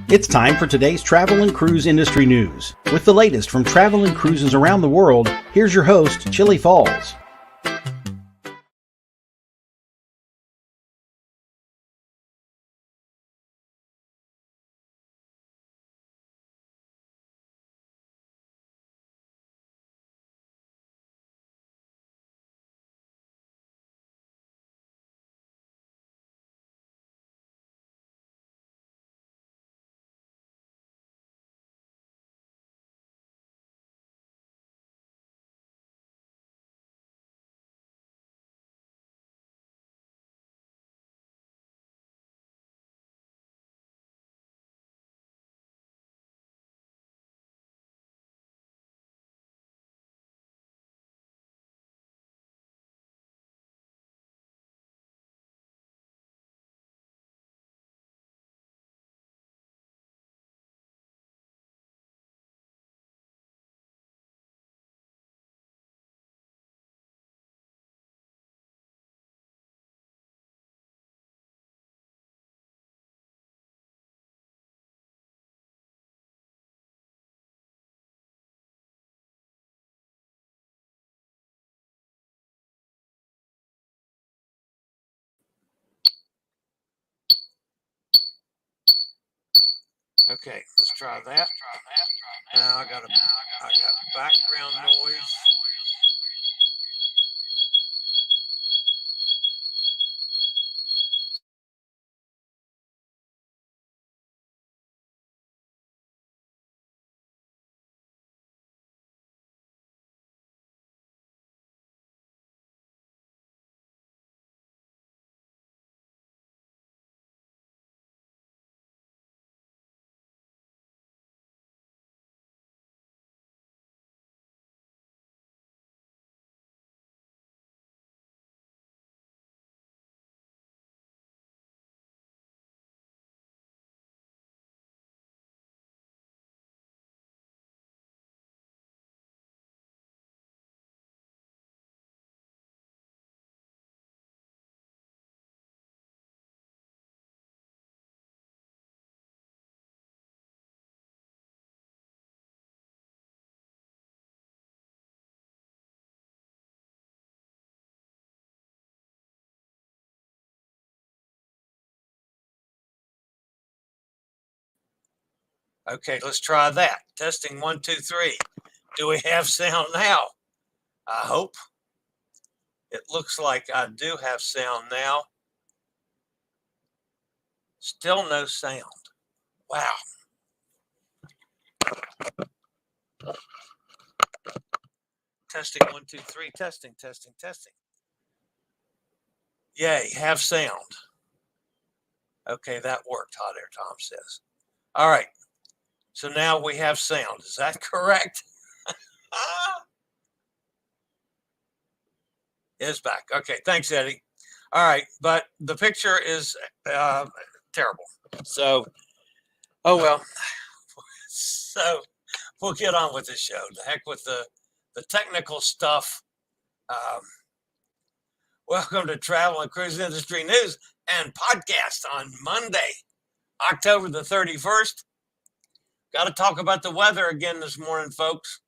It's time for today's travel and cruise industry news. With the latest from travel and cruises around the world, here's your host, Chillie Falls. Okay, let's try that. Now I got background noise. Okay, let's try that. Testing 1, 2, 3. Do we have sound now? I hope. It looks like I do have sound now. Still no sound. Wow. Testing 1, 2, 3. Testing. Yay, have sound. Okay, that worked, Hot Air Tom says. All right. So now we have sound. Is that correct? It's back. Okay, thanks, Eddie. All right, but the picture is terrible. So, oh well. So we'll get on with the show. The heck with the technical stuff. Welcome to Travel and Cruise Industry News and Podcast on Monday, October the 31st. Got to talk about the weather again this morning, folks.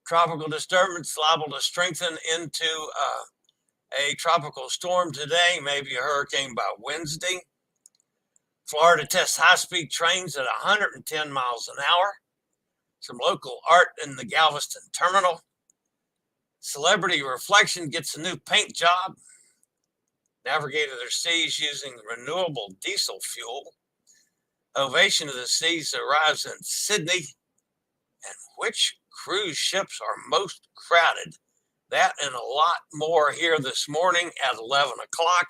Tropical disturbance liable to strengthen into a tropical storm today, maybe a hurricane by Wednesday. Florida tests high-speed trains at 110 miles an hour. Some local art in the Galveston terminal. Celebrity Reflection gets a new paint job. Navigator of the Seas using renewable diesel fuel. Ovation of the Seas arrives in Sydney. And which cruise ships are most crowded? That and a lot more here this morning at 11 o'clock.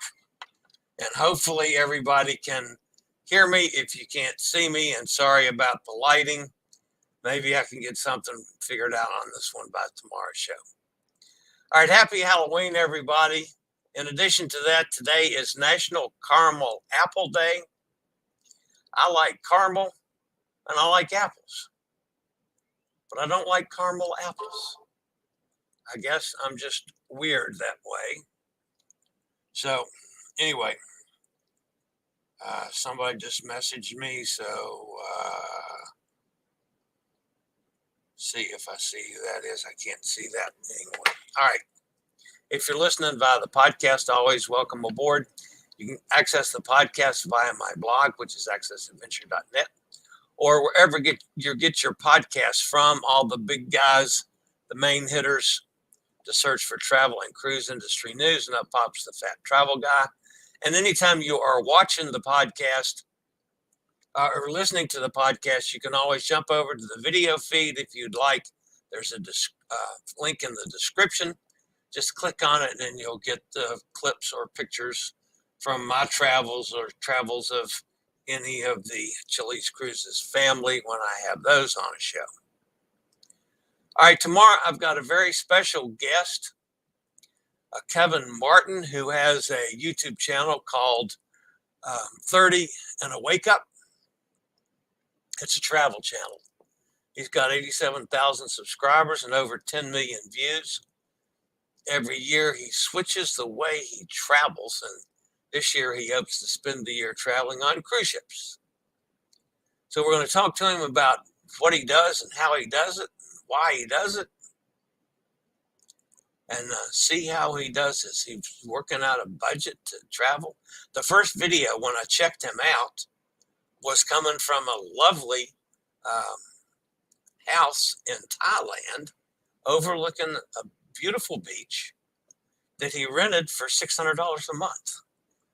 And hopefully everybody can hear me if you can't see me. And sorry about the lighting. Maybe I can get something figured out on this one by tomorrow's show. All right, happy Halloween, everybody. In addition to that, today is National Caramel Apple Day. I like caramel and I like apples, but I don't like caramel apples. I guess I'm just weird that way. So anyway, Somebody just messaged me, so see if I see who that is. I can't see that anymore. All right. If you're listening via the podcast, always welcome aboard. You can access the podcast via my blog, which is accessadventure.net, or wherever get your podcasts from. All the big guys, the main hitters, to search for travel and cruise industry news, and up pops the Fat Travel Guy. And anytime you are watching the podcast or listening to the podcast, you can always jump over to the video feed if you'd like. There's a link in the description. Just click on it, and then you'll get clips or pictures from my travels or travels of any of the Chillie's Cruises family when I have those on a show. All right, tomorrow I've got a very special guest, Kevin Martin, who has a YouTube channel called 30 and a Wake Up. It's a travel channel. He's got 87,000 subscribers and over 10 million views. Every year he switches the way he travels, and this year he hopes to spend the year traveling on cruise ships. So we're going to talk to him about what he does and how he does it, why he does it, and see how he does this. He's working out a budget to travel. The first video when I checked him out was coming from a lovely house in Thailand overlooking a beautiful beach that he rented for $600 a month.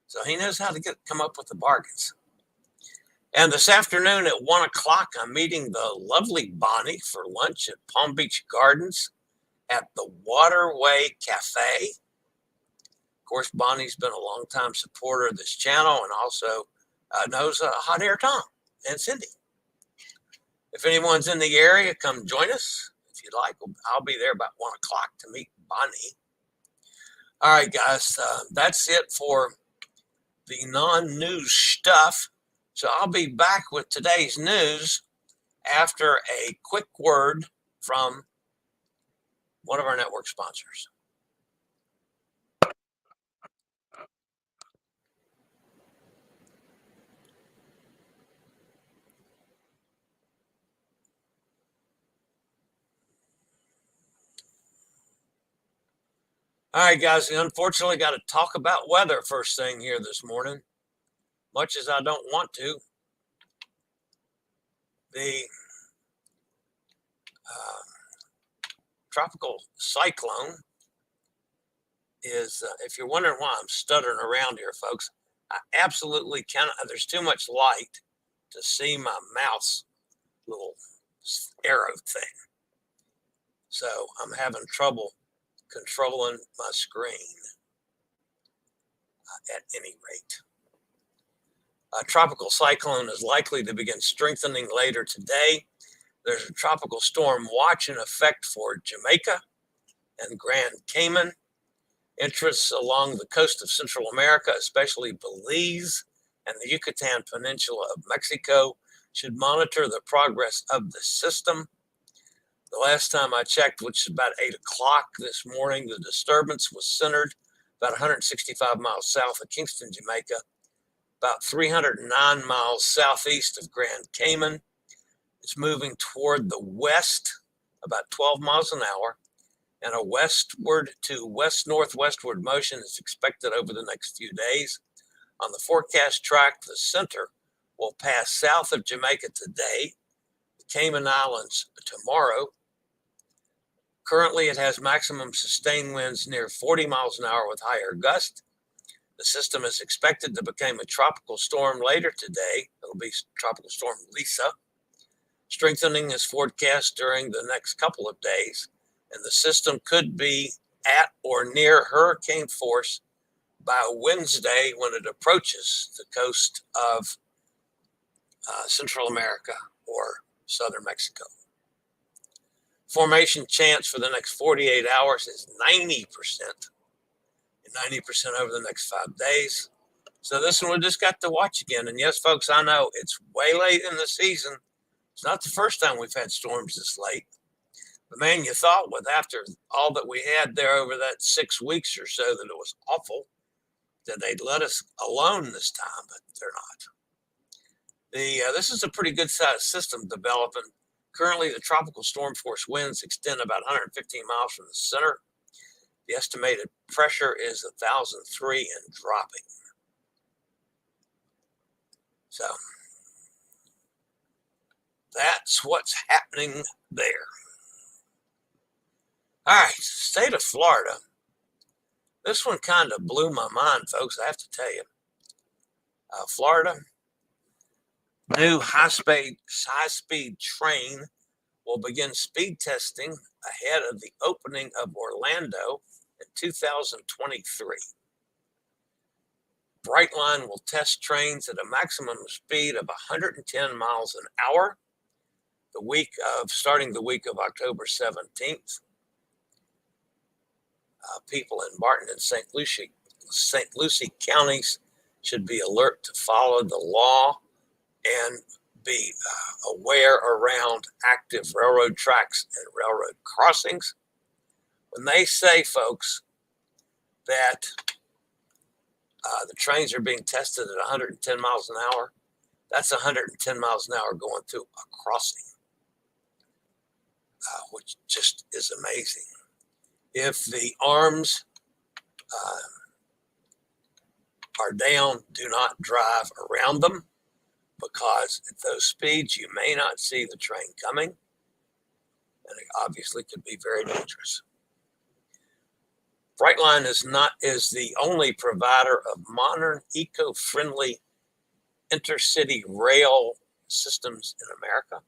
So he knows how to come up with the bargains. And this afternoon at 1 o'clock, I'm meeting the lovely Bonnie for lunch at Palm Beach Gardens at the Waterway Cafe. Of course, Bonnie's been a longtime supporter of this channel and also knows Hot Air Tom and Cindy. If anyone's in the area, come join us. If you'd like, I'll be there about 1 o'clock to meet Bonnie. All right, guys, that's it for the non-news stuff. So I'll be back with today's news after a quick word from one of our network sponsors. All right, guys, we unfortunately got to talk about weather first thing here this morning, much as I don't want to. The tropical cyclone is, if you're wondering why I'm stuttering around here, folks, I absolutely cannot. There's too much light to see my mouse little arrow thing. So I'm having trouble controlling my screen at any rate. A tropical cyclone is likely to begin strengthening later today. There's a tropical storm watch in effect for Jamaica and Grand Cayman. Interests along the coast of Central America, especially Belize and the Yucatan Peninsula of Mexico, should monitor the progress of the system. The last time I checked, which is about 8 o'clock this morning, the disturbance was centered about 165 miles south of Kingston, Jamaica, about 309 miles southeast of Grand Cayman. It's moving toward the west, about 12 miles an hour, and a westward to west-northwestward motion is expected over the next few days. On the forecast track, the center will pass south of Jamaica today, the Cayman Islands tomorrow. Currently, it has maximum sustained winds near 40 miles an hour with higher gusts. The system is expected to become a tropical storm later today. It'll be Tropical Storm Lisa. Strengthening is forecast during the next couple of days, and the system could be at or near hurricane force by Wednesday when it approaches the coast of Central America or southern Mexico. Formation chance for the next 48 hours is 90%, and 90% over the next 5 days. So this one we just got to watch again. And yes, folks, I know it's way late in the season. It's not the first time we've had storms this late. But man, you thought with after all that we had there over that 6 weeks or so that it was awful. that they'd let us alone this time, but they're not. This is a pretty good sized system developing. Currently, the tropical storm force winds extend about 115 miles from the center. The estimated pressure is 1,003 and dropping. So that's what's happening there. All right, state of Florida. This one kind of blew my mind, folks, I have to tell you. Florida, new high-speed train will begin speed testing ahead of the opening of Orlando in 2023. Brightline will test trains at a maximum speed of 110 miles an hour starting the week of October 17th. People in Martin and St. Lucie counties should be alert to follow the law and be aware around active railroad tracks and railroad crossings. When they say, folks, that the trains are being tested at 110 miles an hour, that's 110 miles an hour going through a crossing, which just is amazing. If the arms are down, do not drive around them, because at those speeds you may not see the train coming, and it obviously could be very dangerous. Brightline is the only provider of modern, eco-friendly intercity rail systems in America.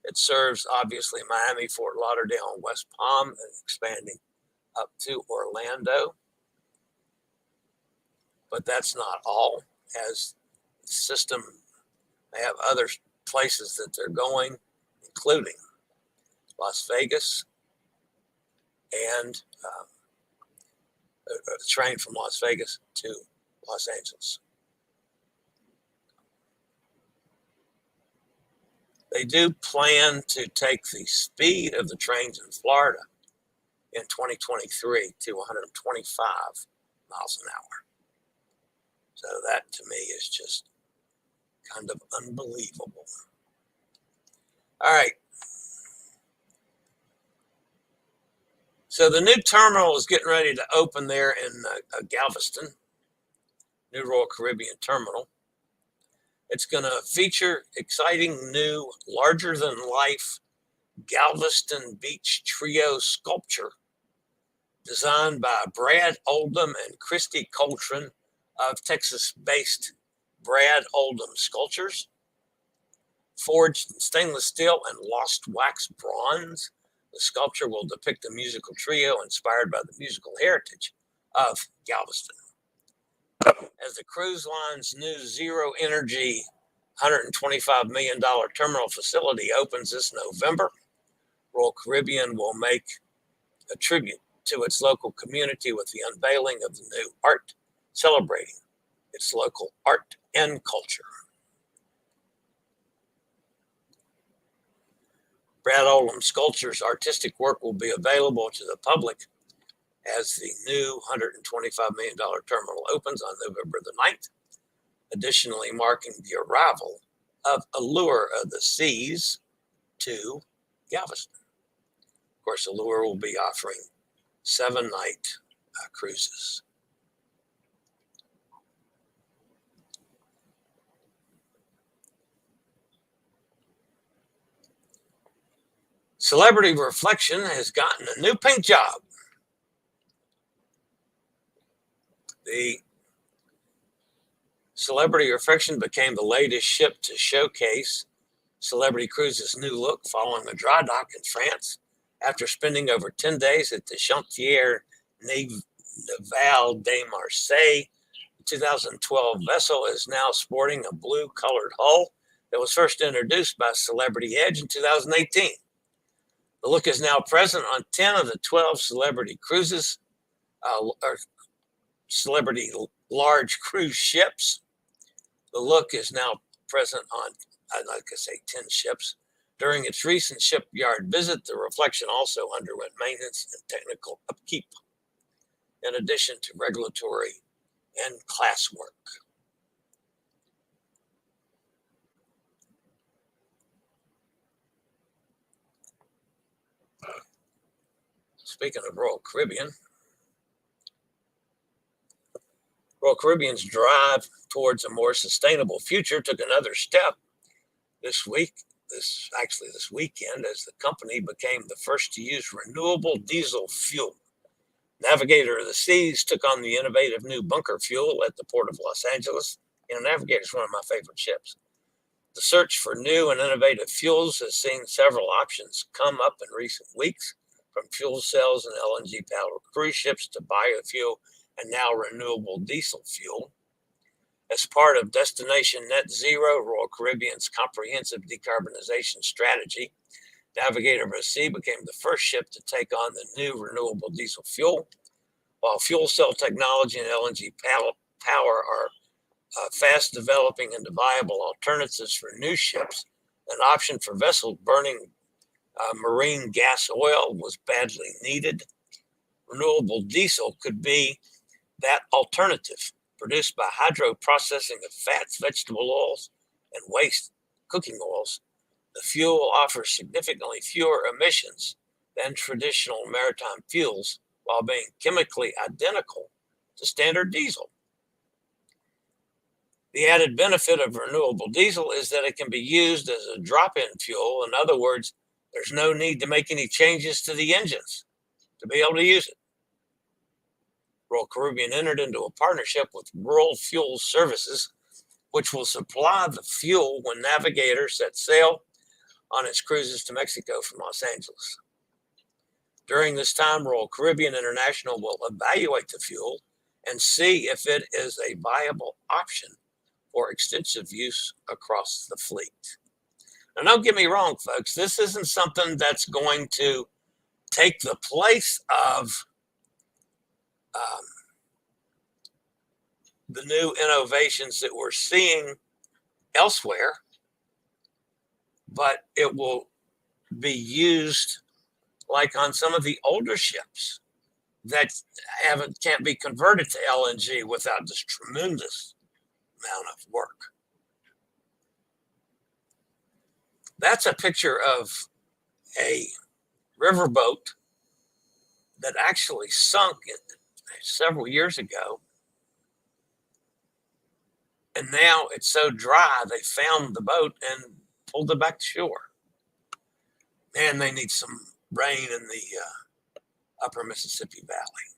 It serves, obviously, Miami, Fort Lauderdale, and West Palm, and expanding up to Orlando. But that's not all. As the system, they have other places that they're going, including Las Vegas and a train from Las Vegas to Los Angeles. They do plan to take the speed of the trains in Florida in 2023 to 125 miles an hour. So that to me is just kind of unbelievable. All right. So the new terminal is getting ready to open there in Galveston, New Royal Caribbean Terminal. It's going to feature exciting new, larger-than-life Galveston Beach Trio sculpture designed by Brad Oldham and Christy Coltrane of Texas-based Brad Oldham Sculptures. Forged in stainless steel and lost wax bronze, the sculpture will depict a musical trio inspired by the musical heritage of Galveston. As the cruise line's new zero-energy $125 million terminal facility opens this November, Royal Caribbean will make a tribute to its local community with the unveiling of the new art celebrating its local art and culture. Brad Oldham Sculpture's artistic work will be available to the public as the new $125 million terminal opens on November the 9th, additionally marking the arrival of Allure of the Seas to Galveston. Of course, Allure will be offering 7-night cruises. Celebrity Reflection has gotten a new paint job. The Celebrity Reflection became the latest ship to showcase Celebrity Cruises' new look following a dry dock in France. After spending over 10 days at the Chantier Naval de Marseille, the 2012 vessel is now sporting a blue-colored hull that was first introduced by Celebrity Edge in 2018. The look is now present on 10 of the 12 Celebrity Cruises, or Celebrity large cruise ships. The look is now present on, I'd like to say, 10 ships. During its recent shipyard visit, the Reflection also underwent maintenance and technical upkeep, in addition to regulatory and classwork. Speaking of Royal Caribbean, Royal Caribbean's drive towards a more sustainable future took another step this weekend, as the company became the first to use renewable diesel fuel. Navigator of the Seas took on the innovative new bunker fuel at the Port of Los Angeles. Navigator is one of my favorite ships. The search for new and innovative fuels has seen several options come up in recent weeks, from fuel cells and LNG-powered cruise ships to biofuel and now renewable diesel fuel. As part of Destination Net Zero, Royal Caribbean's comprehensive decarbonization strategy, Navigator of the Sea became the first ship to take on the new renewable diesel fuel. While fuel cell technology and LNG power are fast developing into viable alternatives for new ships, an option for vessels burning marine gas oil was badly needed. Renewable diesel could be that alternative, produced by hydro-processing of fats, vegetable oils, and waste cooking oils. The fuel offers significantly fewer emissions than traditional maritime fuels, while being chemically identical to standard diesel. The added benefit of renewable diesel is that it can be used as a drop-in fuel. In other words, there's no need to make any changes to the engines to be able to use it. Royal Caribbean entered into a partnership with World Fuel Services, which will supply the fuel when Navigator sets sail on its cruises to Mexico from Los Angeles. During this time, Royal Caribbean International will evaluate the fuel and see if it is a viable option for extensive use across the fleet. Now, don't get me wrong, folks. This isn't something that's going to take the place of the new innovations that we're seeing elsewhere, but it will be used like on some of the older ships that can't be converted to LNG without this tremendous amount of work. That's a picture of a riverboat that actually sunk several years ago. And now it's so dry, they found the boat and pulled it back to shore. Man, they need some rain in the upper Mississippi Valley.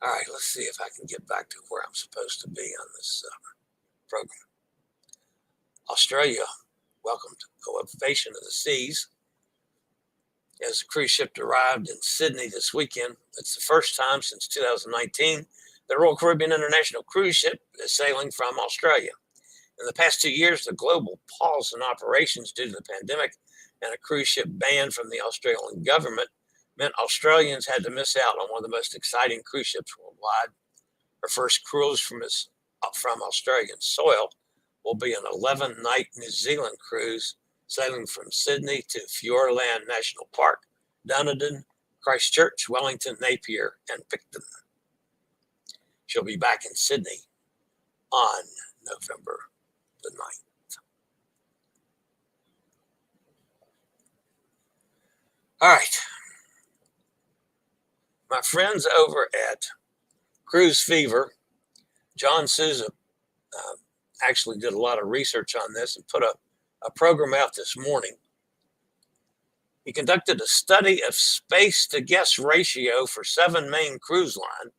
All right, let's see if I can get back to where I'm supposed to be on this program. Australia welcomed Ovation of the Seas as the cruise ship arrived in Sydney this weekend. It's the first time since 2019 the Royal Caribbean International cruise ship is sailing from Australia. In the past 2 years, the global pause in operations due to the pandemic and a cruise ship ban from the Australian government meant Australians had to miss out on one of the most exciting cruise ships worldwide. Her first cruise from Australian soil will be an 11-night New Zealand cruise sailing from Sydney to Fiordland National Park, Dunedin, Christchurch, Wellington, Napier, and Picton. She'll be back in Sydney on November the 9th. All right. My friends over at Cruise Fever, John Souza actually did a lot of research on this and put a program out this morning. He conducted a study of space to guest ratio for 7 main cruise lines.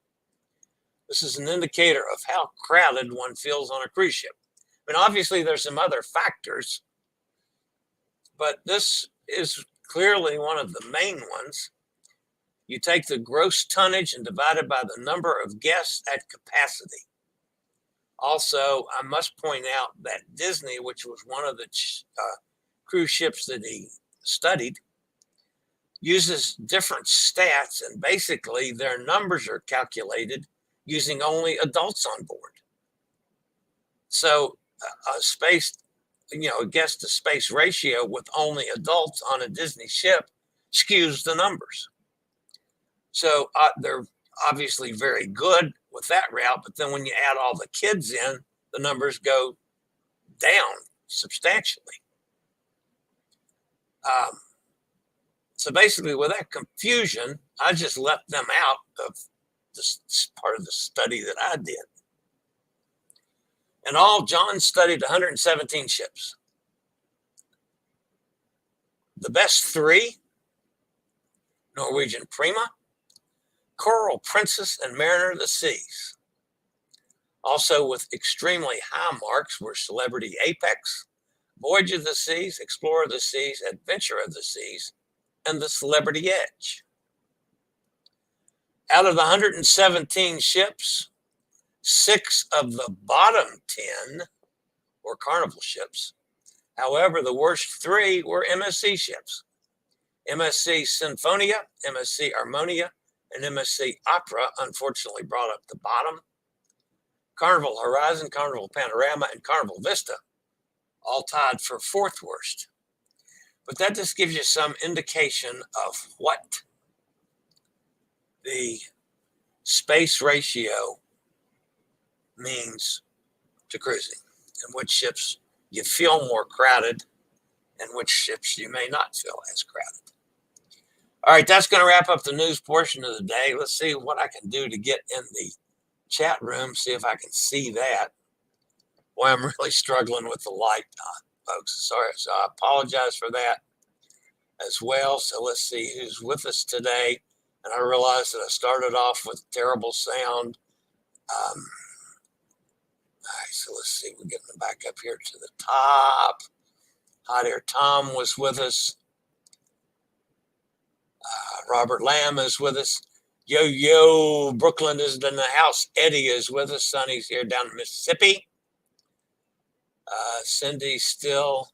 This is an indicator of how crowded one feels on a cruise ship. I mean, obviously there's some other factors, but this is clearly one of the main ones. You take the gross tonnage and divide it by the number of guests at capacity. Also, I must point out that Disney, which was one of the cruise ships that he studied, uses different stats, and basically their numbers are calculated using only adults on board. So a guest to space ratio with only adults on a Disney ship skews the numbers. So they're obviously very good with that route, but then when you add all the kids in, the numbers go down substantially. So basically, with that confusion, I just left them out of this part of the study that I did. In all, John studied 117 ships. The best three, Norwegian Prima, Coral Princess, and Mariner of the Seas. Also with extremely high marks were Celebrity Apex, Voyage of the Seas, Explorer of the Seas, Adventure of the Seas, and the Celebrity Edge. Out of the 117 ships, 6 of the bottom 10 were Carnival ships. However, the worst 3 were MSC ships. MSC Sinfonia, MSC Harmonia, and MSC Opera unfortunately brought up the bottom. Carnival Horizon, Carnival Panorama, and Carnival Vista all tied for 4th worst. But that just gives you some indication of what the space ratio means to cruising, and which ships you feel more crowded and which ships you may not feel as crowded. All right, that's going to wrap up the news portion of the day. Let's see what I can do to get in the chat room, see if I can see that. Boy, I'm really struggling with the light, folks. Sorry, so I apologize for that as well. So let's see who's with us today. And I realized that I started off with terrible sound. All right, so let's see. We're getting back up here to the top. Hi there, Tom was with us. Robert Lamb is with us. Yo, Brooklyn is in the house. Eddie is with us. Sonny's here down in Mississippi. Cindy still,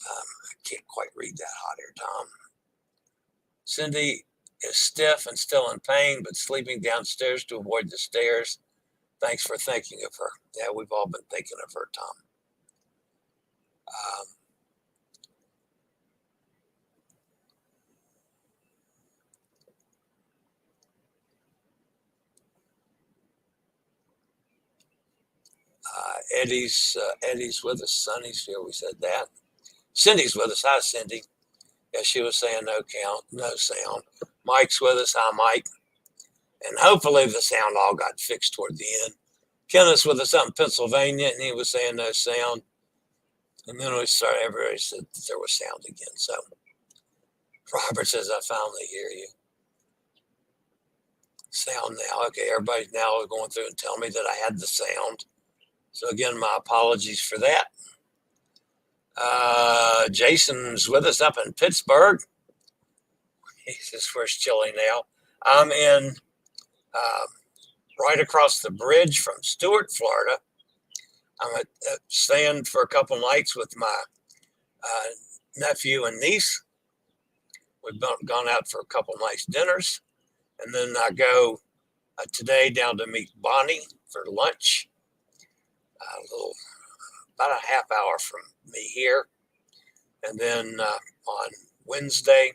I can't quite read that. Hot here, Tom. Cindy is stiff and still in pain, but sleeping downstairs to avoid the stairs. Thanks for thinking of her. Yeah, we've all been thinking of her, Tom. Eddie's with us. Sonny's here. We said that. Cindy's with us. Hi, Cindy. Yeah, she was saying no sound. Mike's with us. Hi, Mike. And hopefully the sound all got fixed toward the end. Kenneth's with us out in Pennsylvania, and he was saying no sound. And then we started, everybody said that there was sound again. So Robert says, I finally hear you. Sound now. Okay, everybody's now going through and telling me that I had the sound. So again, my apologies for that. Jason's with us up in Pittsburgh. He says, where's Chillie now? I'm in right across the bridge from Stuart, Florida. I'm staying for a couple nights with my nephew and niece. We've gone out for a couple nice dinners. And then I go today down to meet Bonnie for lunch. About a half hour from me here. And then on Wednesday,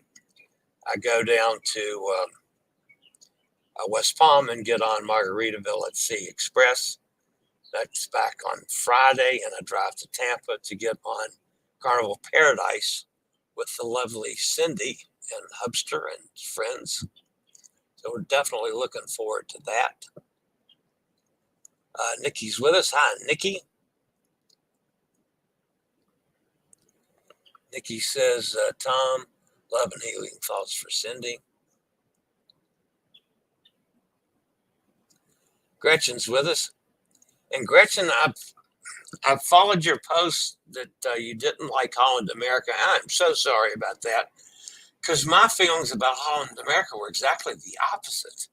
I go down to West Palm and get on Margaritaville at Sea Express. That's back on Friday, and I drive to Tampa to get on Carnival Paradise with the lovely Cindy and Hubster and friends. So we're definitely looking forward to that. Nikki's with us. Hi, Nikki. Nikki says, Tom, love and healing thoughts for Cindy. Gretchen's with us. And Gretchen, I've followed your post that you didn't like Holland America. I'm so sorry about that, because my feelings about Holland America were exactly the opposite.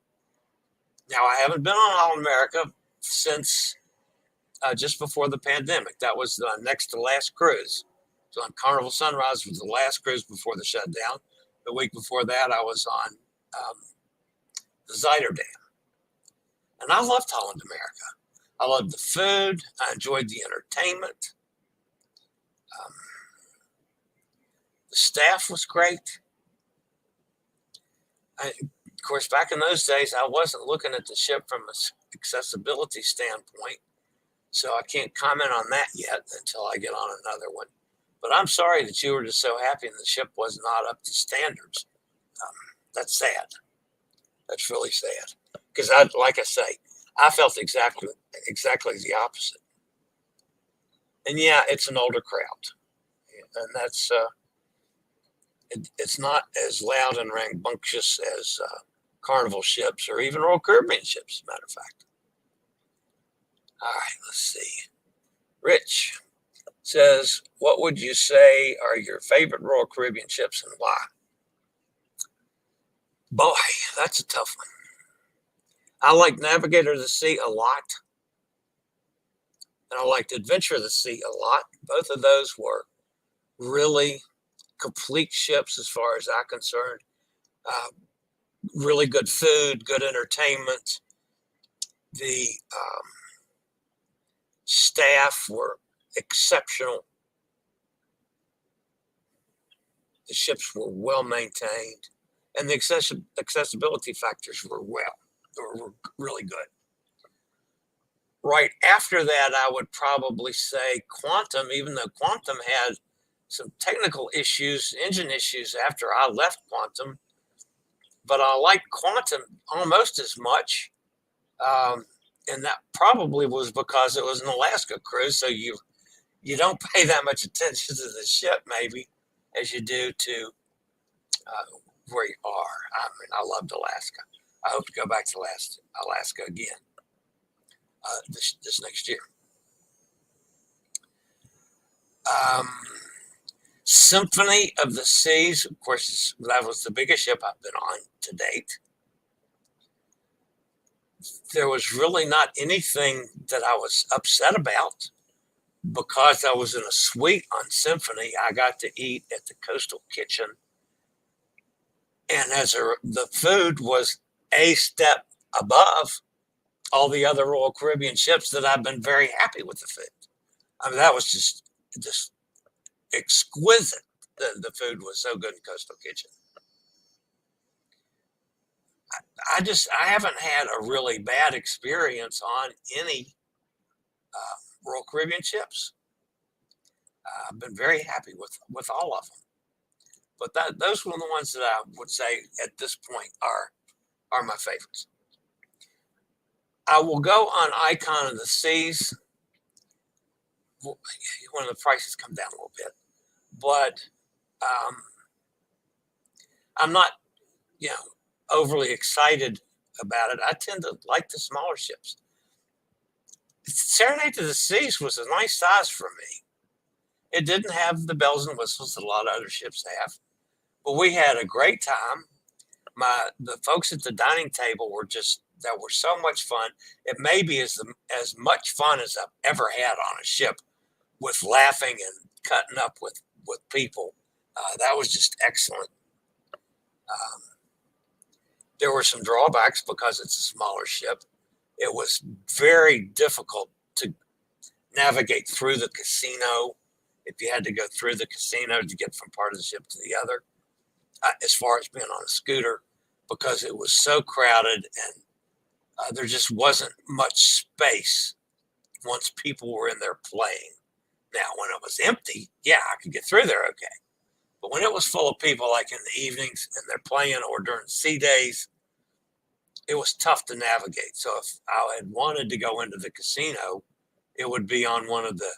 Now, I haven't been on Holland America since just before the pandemic. That was the next to last cruise. So on Carnival Sunrise was the last cruise before the shutdown. The week before that, I was on the Zuiderdam. And I loved Holland America. I loved the food. I enjoyed the entertainment. The staff was great. course, back in those days, I wasn't looking at the ship from an accessibility standpoint, so I can't comment on that yet until I get on another one. But I'm sorry that you were just so happy and the ship was not up to standards. That's sad. That's really sad. Because like I say, I felt exactly the opposite. And yeah, it's an older crowd, and that's it's not as loud and rambunctious as Carnival ships or even Royal Caribbean ships, as a matter of fact. All right, let's see. Rich says, what would you say are your favorite Royal Caribbean ships and why? Boy, that's a tough one. I like Navigator of the Sea a lot. And I liked Adventure of the Sea a lot. Both of those were really complete ships as far as I'm concerned. Really good food, good entertainment. The staff were exceptional. The ships were well maintained, and the accessibility factors were really good. Right after that, I would probably say Quantum, even though Quantum had some technical issues, engine issues after I left Quantum, but I liked Quantum almost as much. And that probably was because it was an Alaska cruise, so you don't pay that much attention to the ship maybe as you do to where you are. I mean, I loved Alaska. I hope to go back to Alaska again this next year. Symphony of the Seas, of course, that was the biggest ship I've been on to date. There was really not anything that I was upset about because I was in a suite on Symphony. I got to eat at the Coastal Kitchen, and the food was a step above all the other Royal Caribbean ships that I've been very happy with the food. I mean, that was just exquisite. The food was so good in Coastal Kitchen. I haven't had a really bad experience on any Royal Caribbean ships. I've been very happy with all of them. But those were the ones that I would say at this point are my favorites. I will go on Icon of the Seas when the prices come down a little bit, but I'm not, overly excited about it. I tend to like the smaller ships. Serenade to the Seas was a nice size for me. It didn't have the bells and whistles that a lot of other ships have, but we had a great time. The folks at the dining table were so much fun. It may be as much fun as I've ever had on a ship, with laughing and cutting up with people. That was just excellent. There were some drawbacks because it's a smaller ship. It was very difficult to navigate through the casino if you had to go through the casino to get from part of the ship to the other, as far as being on a scooter, because it was so crowded and there just wasn't much space once people were in there playing. Now, when it was empty, yeah, I could get through there okay. But when it was full of people, like in the evenings and they're playing or during sea days, it was tough to navigate. So if I had wanted to go into the casino, it would be on one of the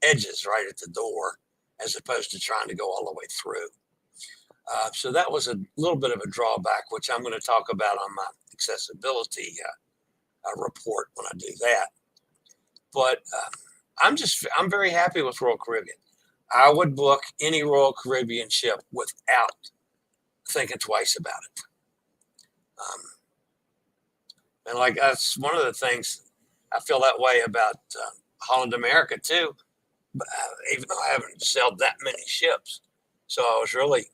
edges right at the door, as opposed to trying to go all the way through. So that was a little bit of a drawback, which I'm going to talk about on my accessibility report when I do that. But I'm very happy with Royal Caribbean. I would book any Royal Caribbean ship without thinking twice about it. And like that's one of the things I feel that way about Holland America too, even though I haven't sailed that many ships. So I was really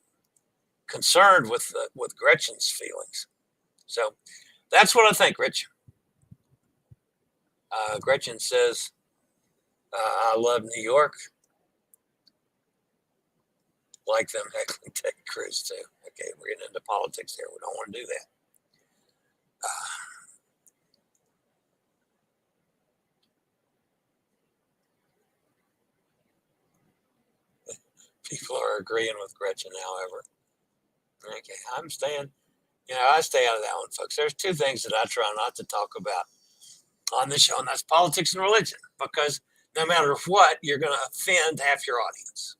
concerned with Gretchen's feelings. So that's what I think, Rich. Gretchen says, I love New York. Like them heckling tech crews too. Okay, we're getting into politics here. We don't want to do that. People are agreeing with Gretchen, however. Okay, I stay out of that one, folks. There's two things that I try not to talk about on the show, and that's politics and religion, because no matter what, you're going to offend half your audience.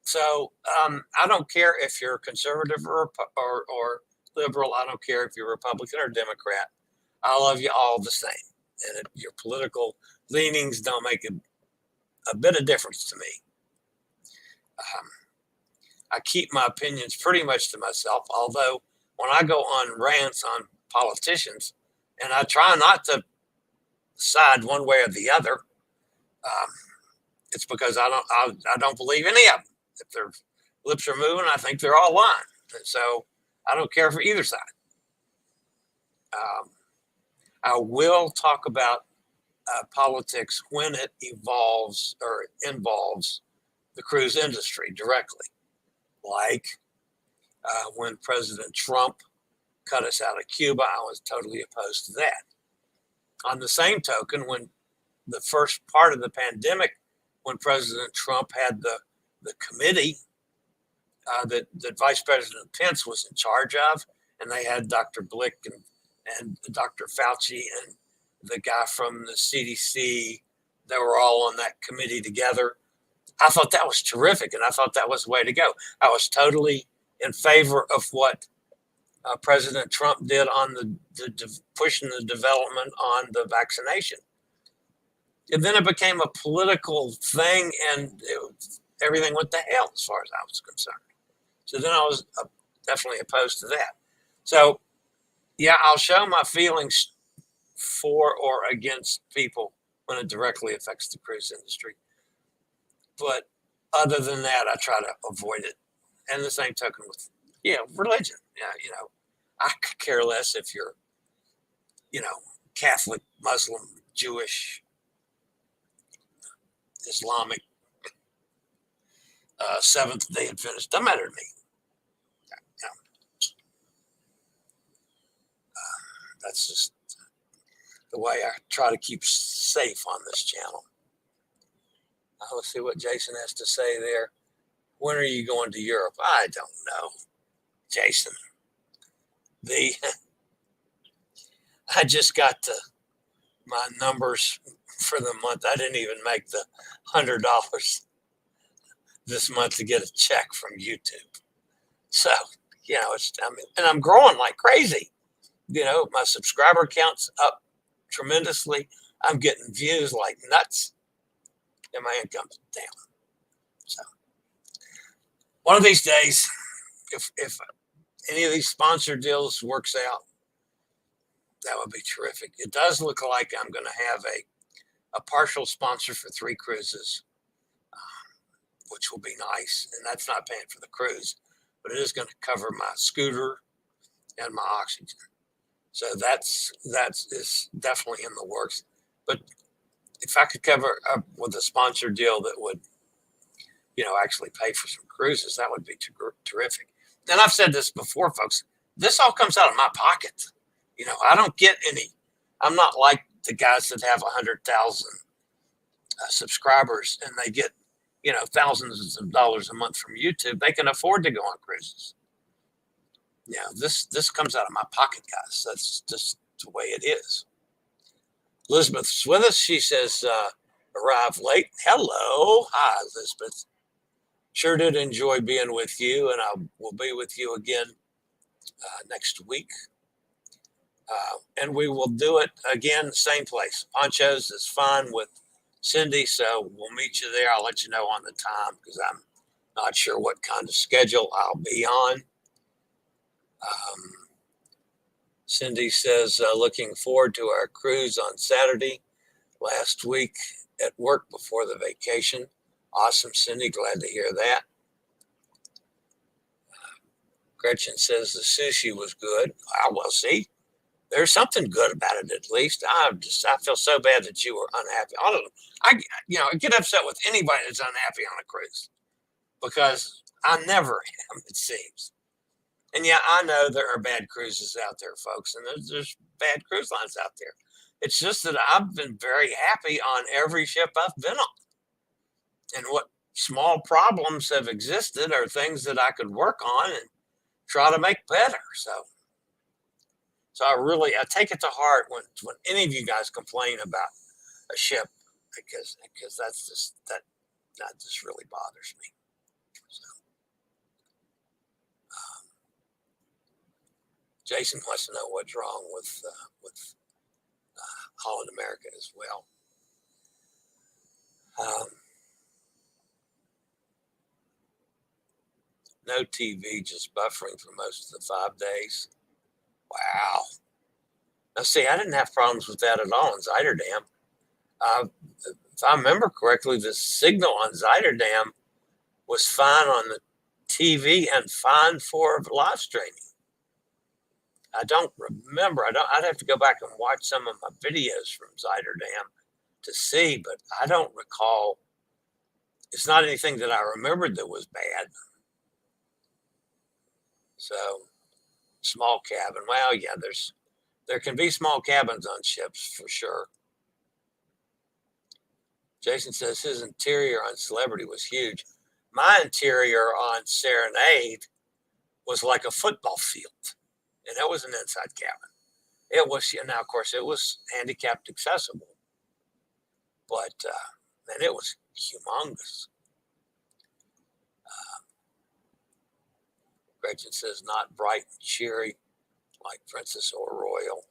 So I don't care if you're conservative or liberal. I don't care if you're Republican or Democrat. I love you all the same. And your political leanings don't make a bit of difference to me. I keep my opinions pretty much to myself, although when I go on rants on politicians, and I try not to side one way or the other, it's because I don't believe any of them. If their lips are moving, I think they're all lying. And so I don't care for either side. I will talk about politics when it evolves or involves the cruise industry directly, like when President Trump cut us out of Cuba. I was totally opposed to that. On the same token, when the first part of the pandemic, when President Trump had the committee that Vice President Pence was in charge of, and they had Dr. Blick and Dr. Fauci and the guy from the CDC, they were all on that committee together. I thought that was terrific, and I thought that was the way to go. I was totally in favor of what President Trump did on the pushing the development on the vaccination. And then it became a political thing, and everything went to hell as far as I was concerned. So then I was definitely opposed to that. So, yeah, I'll show my feelings for or against people when it directly affects the cruise industry. But other than that, I try to avoid it. And the same token with, religion. Yeah, I could care less if you're, Catholic, Muslim, Jewish, Islamic, Seventh-day Adventist. Doesn't matter to me. That's just the way I try to keep safe on this channel. Let's see what Jason has to say there. When are you going to Europe? I don't know, Jason. I just got my numbers for the month. I didn't even make the $100 this month to get a check from YouTube. So, and I'm growing like crazy. My subscriber count's up tremendously. I'm getting views like nuts, and my income's down. So, one of these days, if any of these sponsor deals works out, that would be terrific. It does look like I'm going to have a partial sponsor for 3 cruises, which will be nice. And that's not paying for the cruise, but it is going to cover my scooter and my oxygen. So that's definitely in the works. But if I could cover up with a sponsor deal that would, actually pay for some cruises, that would be terrific. And I've said this before, folks. This all comes out of my pocket. I don't get any. I'm not like the guys that have 100,000 subscribers and they get, thousands of dollars a month from YouTube. They can afford to go on cruises. This comes out of my pocket, guys. That's just the way it is. Elizabeth's with us. She says, arrived late. Hello. Hi, Elizabeth. Sure did enjoy being with you, and I will be with you again next week. And we will do it again, same place. Ponchos is fine with Cindy, so we'll meet you there. I'll let you know on the time because I'm not sure what kind of schedule I'll be on. Cindy says, looking forward to our cruise on Saturday last week at work before the vacation. Awesome, Cindy. Glad to hear that. Gretchen says the sushi was good. Well, see, there's something good about it at least. I feel so bad that you were unhappy. I get upset with anybody that's unhappy on a cruise because I never am, it seems. And yeah, I know there are bad cruises out there, folks, and there's bad cruise lines out there. It's just that I've been very happy on every ship I've been on. And what small problems have existed are things that I could work on and try to make better. So I take it to heart when any of you guys complain about a ship, because that just really bothers me. So, Jason wants to know what's wrong with Holland America as well. No TV, just buffering for most of the 5 days. Wow. Now, see, I didn't have problems with that at all in Zuiderdam. If I remember correctly, the signal on Zuiderdam was fine on the TV and fine for live streaming. I don't remember. I'd have to go back and watch some of my videos from Zuiderdam to see, but I don't recall. It's not anything that I remembered that was bad. So, small cabin. Well, yeah, there can be small cabins on ships for sure. Jason says his interior on Celebrity was huge. My interior on Serenade was like a football field, and that was an inside cabin. It was, now of course it was handicapped accessible, but man, it was humongous. Gretchen says not bright and cheery like Princess or Royal.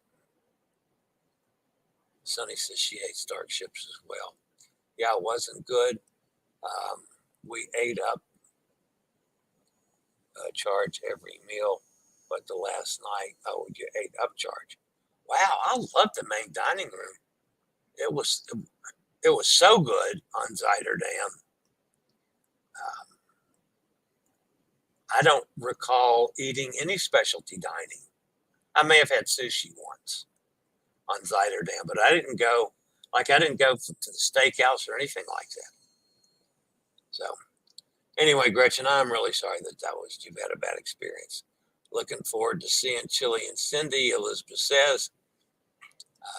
Sunny says she hates dark ships as well. Yeah, it wasn't good. We ate up charge every meal, but the last night, you ate upcharge. Wow, I loved the main dining room. It was so good on Zuiderdam. I don't recall eating any specialty dining. I may have had sushi once on Zuiderdam, but I didn't go to the steakhouse or anything like that. So anyway, Gretchen, I'm really sorry that you've had a bad experience. Looking forward to seeing Chillie and Cindy, Elizabeth says.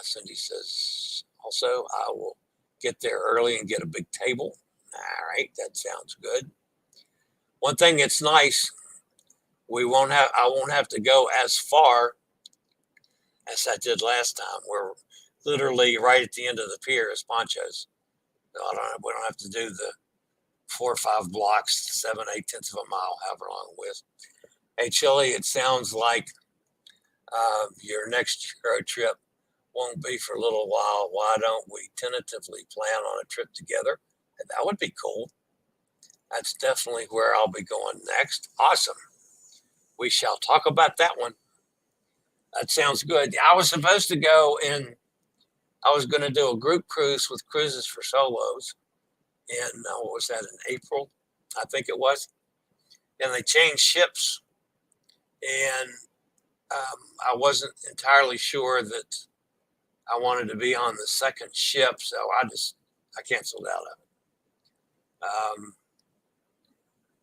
Cindy says, also, I will get there early and get a big table. All right, that sounds good. One thing that's nice, I won't have to go as far as I did last time. We're literally right at the end of the pier is Poncho's. We don't have to do the 4 or 5 blocks, 7, 8/10 of a mile, however long it was. Hey, Chillie, it sounds like your next road trip won't be for a little while. Why don't we tentatively plan on a trip together? And that would be cool. That's definitely where I'll be going next. Awesome. We shall talk about that one. That sounds good. I was supposed to go I was going to do a group cruise with Cruises for Solos in, what was that, in April? I think it was. And they changed ships. And I wasn't entirely sure that I wanted to be on the second ship. So I canceled out of it.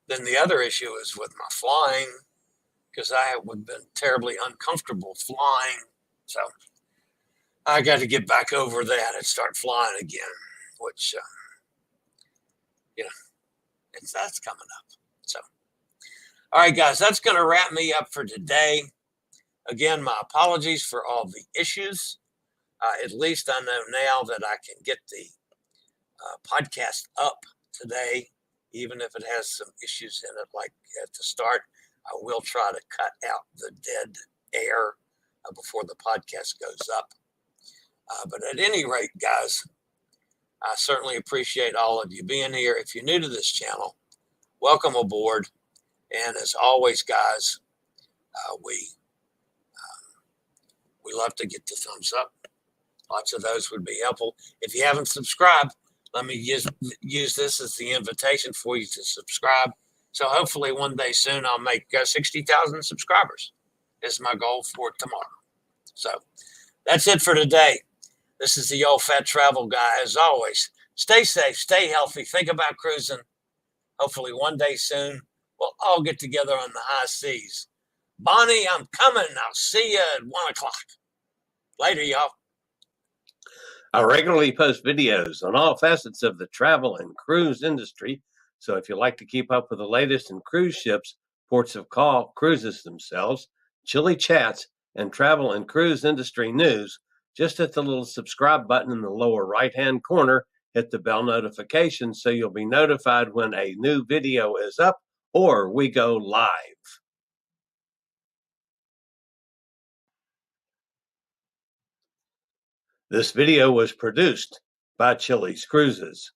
Then the other issue is with my flying, because I would have been terribly uncomfortable flying. So I got to get back over that and start flying again, which, that's coming up. So, all right, guys, that's going to wrap me up for today. Again, my apologies for all the issues. At least I know now that I can get the podcast up today, even if it has some issues in it, like at the start. I will try to cut out the dead air before the podcast goes up. But at any rate, guys, I certainly appreciate all of you being here. If you're new to this channel, welcome aboard. And as always, guys, we love to get the thumbs up. Lots of those would be helpful. If you haven't subscribed, let me use this as the invitation for you to subscribe. So hopefully one day soon I'll make 60,000 subscribers. Is my goal for tomorrow. So that's it for today. This is the old fat travel guy. As always, stay safe, stay healthy, think about cruising. Hopefully one day soon we'll all get together on the high seas Bonnie, I'm coming. I'll see you at 1 o'clock. Later, y'all. I regularly post videos on all facets of the travel and cruise industry. So if you like to keep up with the latest in cruise ships, ports of call, cruises themselves, Chillie chats, and travel and cruise industry news, just hit the little subscribe button in the lower right-hand corner, hit the bell notification so you'll be notified when a new video is up or we go live. This video was produced by Chillie's Cruises.